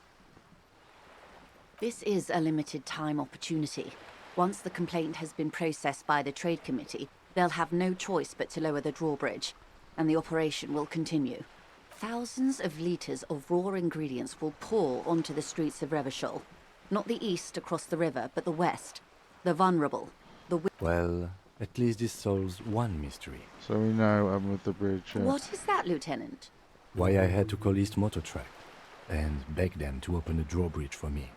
D: this is a limited time opportunity. Once the complaint has been processed by the Trade Committee, they'll have no choice but to lower the drawbridge, and the operation will continue. Thousands of litres of raw ingredients will pour onto the streets of Revachol. Not the east across the river, but the west. The vulnerable.
C: Well, at least this solves one mystery.
A: So we know what happened with the bridge. Yeah.
D: What is that, Lieutenant?
C: Why I had to call East Motor Track and beg them to open a drawbridge for me.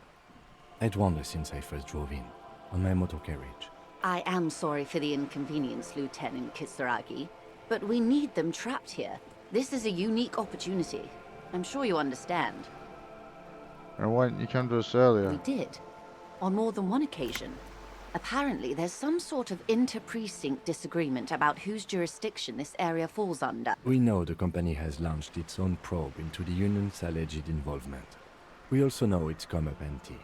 C: I'd wondered since I first drove in, on my motor carriage.
D: I am sorry for the inconvenience, Lieutenant Kisaragi, but we need them trapped here. This is a unique opportunity. I'm sure you understand.
A: And why didn't you come to us earlier?
D: We did. On more than one occasion. Apparently, there's some sort of inter-precinct disagreement about whose jurisdiction this area falls under.
C: We know the company has launched its own probe into the Union's alleged involvement. We also know it's come up empty.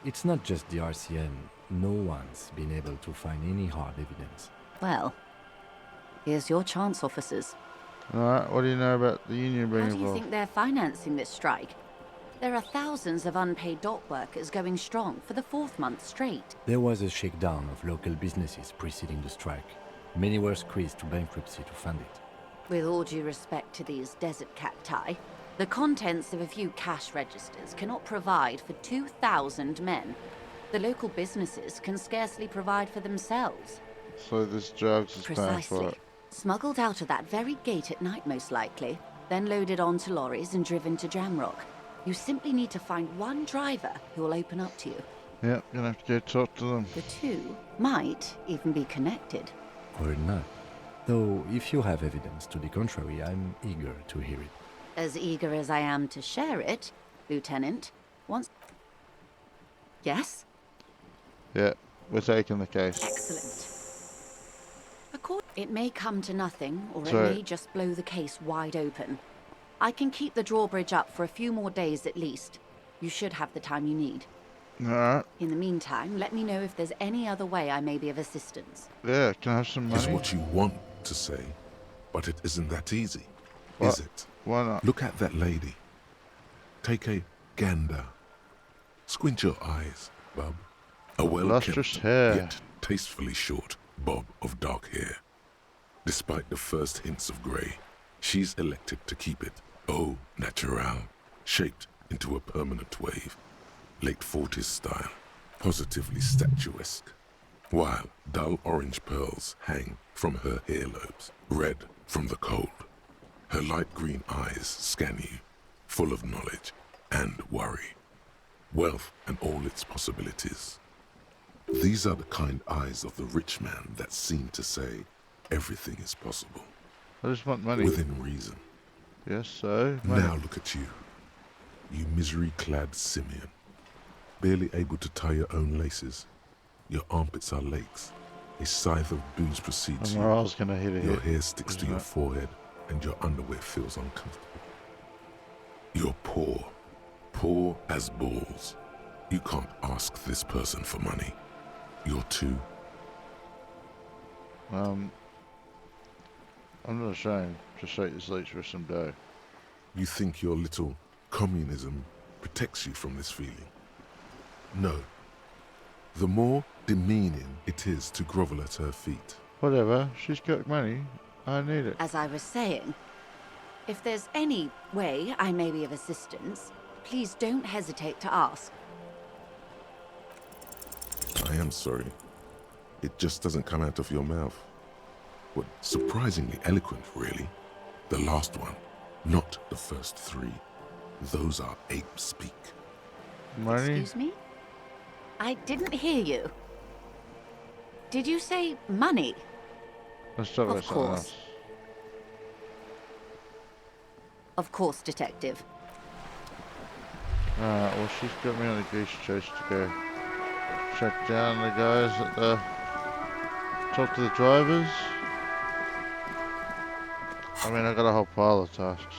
C: It's not just the RCM. No one's been able to find any hard evidence.
D: Well, here's your chance, officers.
A: Alright, what do you know about the Union being
D: How do you
A: involved?
D: think they're financing this strike? There are thousands of unpaid dock workers going strong for the 4th month straight.
C: There was a shakedown of local businesses preceding the strike. Many were squeezed to bankruptcy to fund it.
D: With all due respect to these desert cacti, the contents of a few cash registers cannot provide for 2,000 men. The local businesses can scarcely provide for themselves.
A: So this drugs is paying for
D: Precisely.
A: it.
D: Smuggled out of that very gate at night, most likely, then loaded onto lorries and driven to Jamrock. You simply need to find one driver who will open up to you.
A: Yep, gonna have to go talk to them.
D: The two might even be connected.
C: Or not. Though, if you have evidence to the contrary, I'm eager to hear it.
D: As eager as I am to share it, Lieutenant. Yes?
A: Yeah, we're taking the case.
D: Excellent. It may come to nothing, or
A: Sorry.
D: it may just blow the case wide open. I can keep the drawbridge up for a few more days at least. You should have the time you need.
A: Alright.
D: In the meantime, let me know if there's any other way I may be of assistance.
A: Yeah, can I have some
B: Is
A: money?
B: what you want to say, but it isn't that easy,
A: What?
B: is it?
A: Why not?
B: Look at that lady. Take a gander. Squint your eyes, bub. A
A: Lustrous
B: well-kept,
A: hair.
B: yet tastefully short bob of dark hair. Despite the first hints of grey, she's elected to keep it au natural, shaped into a permanent wave. Late 40s style, positively statuesque. While dull orange pearls hang from her earlobes, red from the cold. Her light green eyes scan you, full of knowledge and worry. Wealth and all its possibilities. These are the kind eyes of the rich man that seem to say everything is possible.
A: I just want money.
B: Within reason.
A: Yes, so. Money.
B: Now look at you. You misery-clad simian. Barely able to tie your own laces. Your armpits are lakes. A scythe of booze precedes
A: And
B: you.
A: where I was gonna hit it.
B: Your hair sticks to
A: Isn't
B: your
A: it?
B: forehead and your underwear feels uncomfortable. You're poor. Poor as balls. You can't ask this person for money. You're too.
A: I'm not ashamed to shake this leech for some dough.
B: You think your little communism protects you from this feeling? No. The more demeaning it is to grovel at her feet.
A: Whatever, she's got money. I need it.
D: As I was saying, if there's any way I may be of assistance, please don't hesitate to ask.
B: I am sorry. It just doesn't come out of your mouth. What surprisingly eloquent, really. The last one, not the first three. Those are ape speak.
A: Money?
D: Excuse me? I didn't hear you. Did you say money?
A: Let's talk about
D: Of
A: something
D: course.
A: else.
D: Of course, Detective.
A: Alright, well she's got me on a goose chase to go track down the guys at the talk to the drivers. I mean, I got a whole pile of tasks.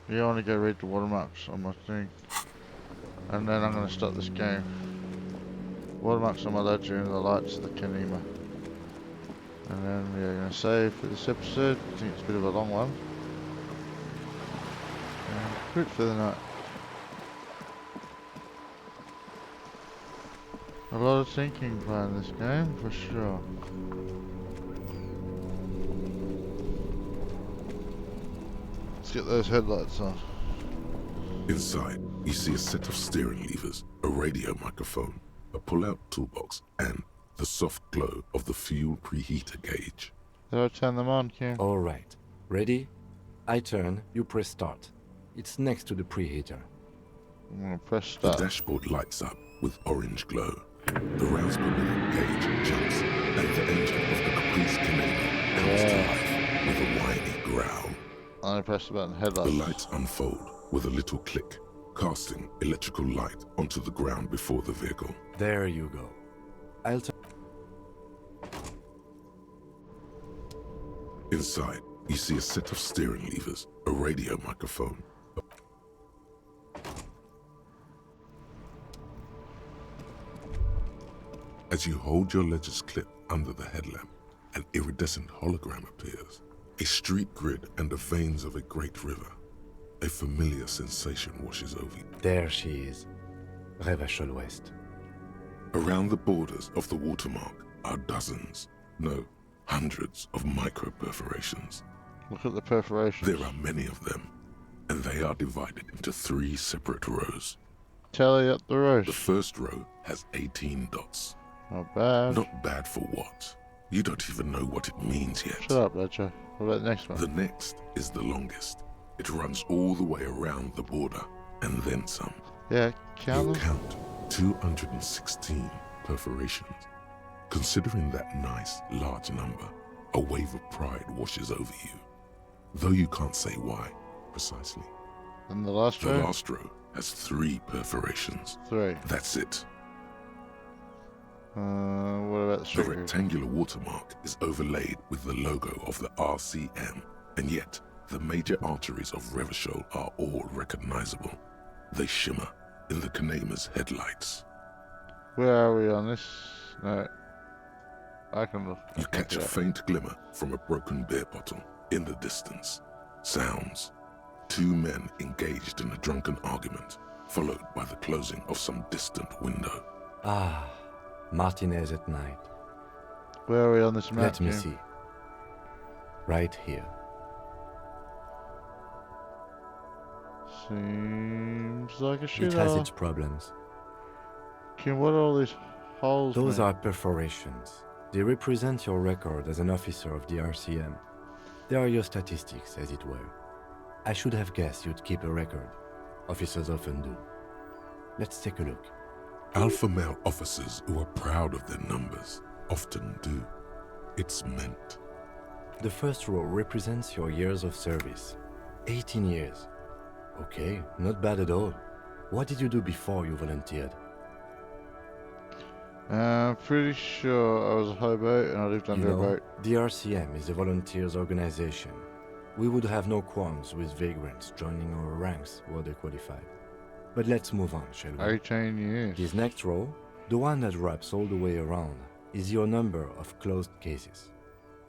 A: Yeah, I want to go read the watermarks on my thing. And then I'm going to start this game. Watermarks on my ledger and the lights of the Kanema. And then we're going to save for this episode. I think it's a bit of a long one. And quit for the night. A lot of thinking playing this game, for sure. Let's get those headlights on.
B: Inside, you see a set of steering levers, a radio microphone, a pull-out toolbox, and the soft glow of the fuel preheater gauge.
A: Did I turn them on, Kim?
C: All right. Ready? I turn, you press start. It's next to the preheater.
A: I'm going to press
B: The
A: start.
B: dashboard lights up with orange glow. The rounds per minute gauge jumps, and the engine of the Caprice Canadian comes to life with a whiny growl.
A: I press the button,
B: The
A: headlights.
B: lights unfold with a little click, casting electrical light onto the ground before the vehicle.
C: There you go. I'll turn.
B: Inside, you see a set of steering levers, a radio microphone, As you hold your ledger's clip under the headlamp, an iridescent hologram appears. A street grid and the veins of a great river. A familiar sensation washes over you.
C: There she is. Revachol West.
B: Around the borders of the watermark are dozens, no, hundreds of micro-perforations.
A: Look at the perforations.
B: There are many of them, and they are divided into 3 separate rows.
A: Tally up the rows.
B: The first row has 18 dots.
A: Not bad.
B: Not bad for what? You don't even know what it means yet.
A: Shut up, Ledger. What about the next one?
B: The next is the longest. It runs all the way around the border, and then some.
A: Yeah, count
B: You
A: them.
B: count 216 perforations. Considering that nice, large number, a wave of pride washes over you. Though you can't say why, precisely.
A: And the last
B: The
A: row?
B: last row has 3 perforations.
A: 3.
B: That's it.
A: What about the
B: The
A: street grid?
B: rectangular watermark is overlaid with the logo of the RCM, and yet the major arteries of Revachol are all recognizable. They shimmer in the Kanema's headlights.
A: Where are we on this? No. I can look.
B: You catch a faint glimmer from a broken beer bottle in the distance. Sounds. 2 men engaged in a drunken argument, followed by the closing of some distant window.
C: Ah, Martinez at night.
A: Where are we on this map?
C: Let me
A: Jim?
C: see. Right here.
A: Seems like a shit.
C: It has its problems.
A: Kim, what are all these holes?
C: Those
A: mate?
C: are perforations. They represent your record as an officer of the RCM. They are your statistics, as it were. I should have guessed you'd keep a record. Officers often do. Let's take a look.
B: Alpha male officers who are proud of their numbers often do. It's meant.
C: The first row represents your years of service. 18 years. Okay, not bad at all. What did you do before you volunteered?
A: I'm pretty sure I was a hobo and I lived
C: You
A: under a
C: know,
A: boat.
C: the RCM is a volunteers organization. We would have no qualms with vagrants joining our ranks were they qualified. But let's move on, shall we?
A: 18 years.
C: This next row, the one that wraps all the way around, is your number of closed cases.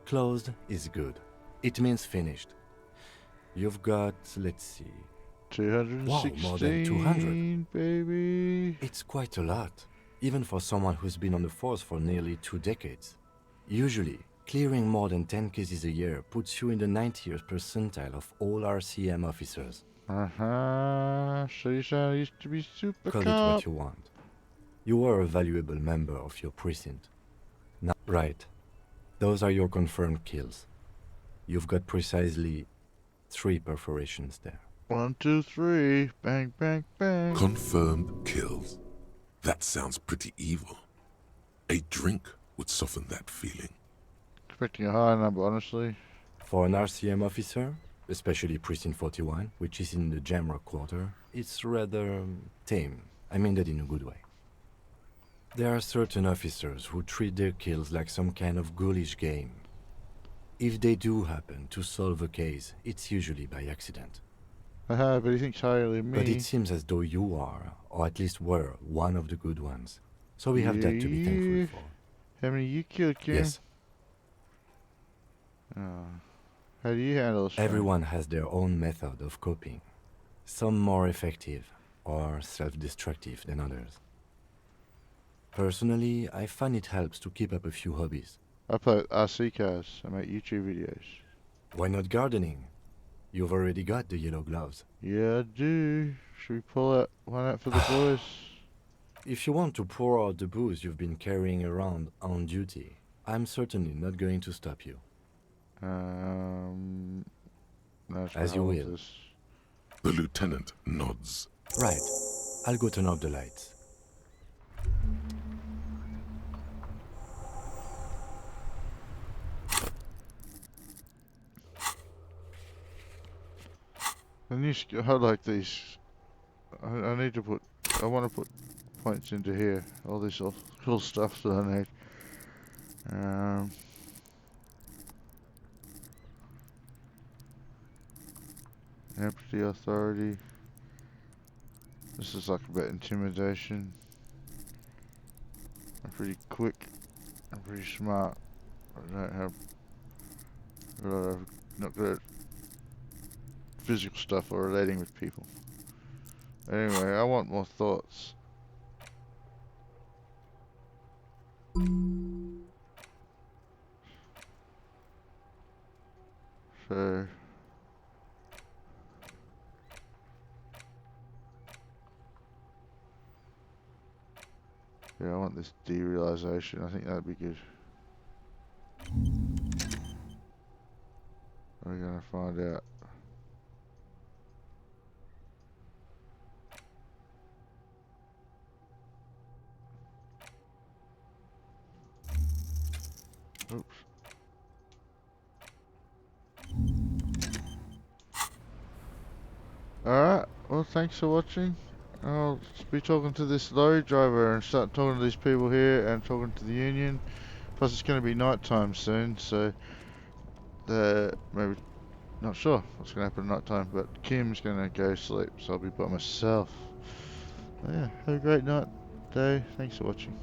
C: Closed is good. It means finished. You've got, let's see,
A: 216,
C: wow, more than 200.
A: baby.
C: It's quite a lot, even for someone who's been on the force for nearly 2 decades. Usually, clearing more than 10 cases a year puts you in the 90th percentile of all RCM officers.
A: So you said I used to be super
C: Call it
A: cop.
C: what you want. You are a valuable member of your precinct. Now, right. Those are your confirmed kills. You've got precisely 3 perforations there.
A: 1, 2, 3. Bang, bang, bang.
B: Confirmed kills. That sounds pretty evil. A drink would soften that feeling.
A: Expecting a higher number, honestly.
C: For an RCM officer, especially Precinct 41, which is in the Jamrock quarter, it's rather tame. I mean that in a good way. There are certain officers who treat their kills like some kind of ghoulish game. If they do happen to solve a case, it's usually by accident.
A: But he thinks highly of me.
C: But it seems as though you are, or at least were, one of the good ones. So we have that to be thankful for.
A: How many you killed, Kim?
C: Yes,
A: Oh. How do you handle this?
C: everyone has their own method of coping. Some more effective or self-destructive than others. Personally, I find it helps to keep up a few hobbies.
A: I play RC cars. I make YouTube videos.
C: Why not gardening? You've already got the yellow gloves.
A: Yeah, I do. Should we pull out one out for the boys?
C: If you want to pour out the booze you've been carrying around on duty, I'm certainly not going to stop you.
A: No, it's
C: As
A: my
C: you will.
A: holders.
B: The lieutenant nods.
C: Right. I'll go turn off the lights.
A: I need to highlight these. I need to put. I want to put points into here. All this cool stuff that I need. Empty authority. This is like about intimidation. pretty quick and pretty smart. I don't have not good at physical stuff or relating with people. Anyway, I want more thoughts. So yeah, I want this derealization. I think that'd be good. We're gonna find out. Oops. Alright, well thanks for watching. I'll be talking to this lorry driver and start talking to these people here and talking to the union. Plus it's going to be night time soon, so maybe not sure what's going to happen at night time, but Kim's going to go sleep, so I'll be by myself. Yeah, have a great night, day. Thanks for watching.